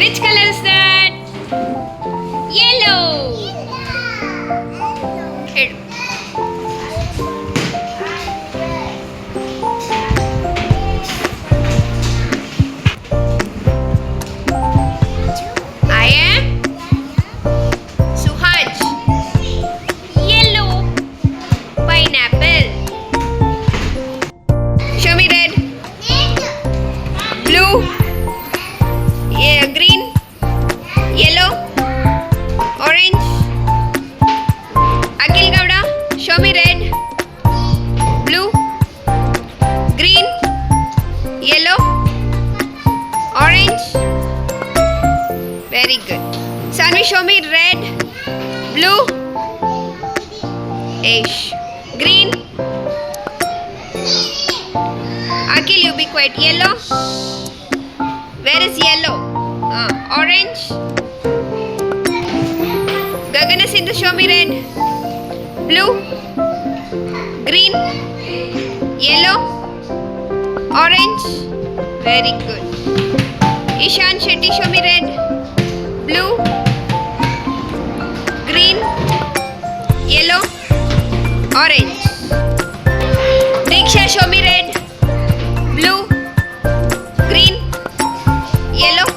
Which color is that? Yellow. Head. I am Suhaj. Yellow. Pineapple. Show me red. Blue. Yeah, green. Yellow. Orange. Akil Gowda. Show me red. Blue. Green. Yellow. Orange. Very good. Sanvi, show me red. Blue. Ish. Green. Akil, you be quiet. Yellow. Where is yellow? Orange. Gagana Sindhu, show me red. Blue. Green. Yellow. Orange. Very good. Ishan Shetty, show me red. Blue. Green. Yellow. Orange. Diksha, show me red. Blue. Green. Yellow.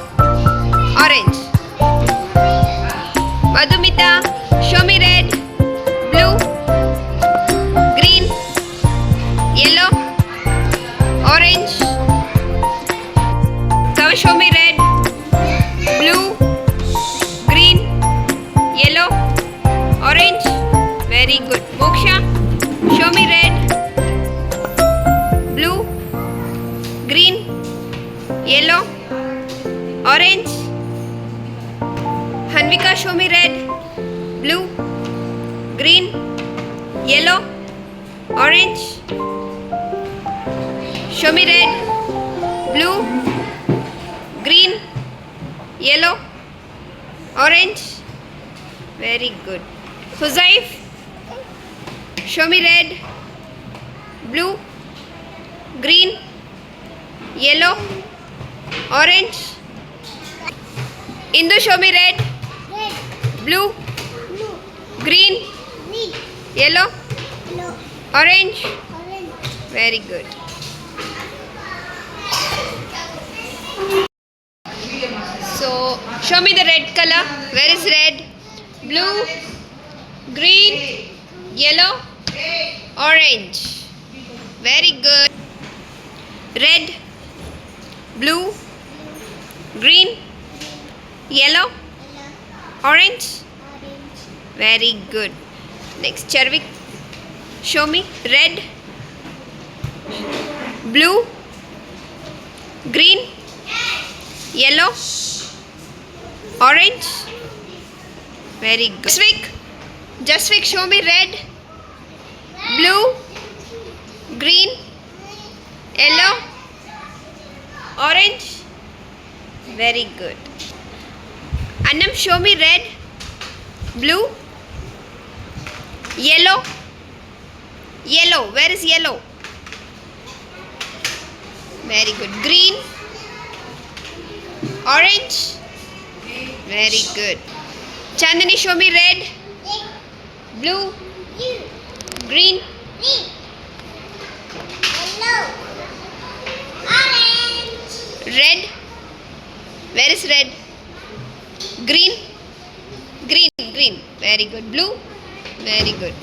Orange. Madhumita, show me red. Blue. Green. Yellow. Orange. Come, show me red. Blue. Green. Yellow. Orange. Very good. Moksha, show me red. Blue. Green. Yellow. Orange. Hanvika, show me red. Blue. Green. Yellow. Orange. Show me red. Blue. Green. Yellow. Orange. Very good. Huzaif, show me red. Blue. Green. Yellow. Orange. Indu, show me red. Blue. Green. Yellow. Orange. Very good. So, show me the red color. Where is red? Blue. Green. Yellow. Orange. Very good. Red. Blue. Green. Yellow. Orange. Very good. Next, Charvik, show me red. Blue. Green. Yellow. Orange. Very good. Jasvik, show me red. Blue. Green. Yellow. Orange. Very good. Annam, show me red. Blue. Yellow. Yellow. Where is yellow? Very good. Green. Orange. Very good. Chandani, show me red. Blue. Green. Red. Where is red? Green. Green. Very good. Blue. Very good.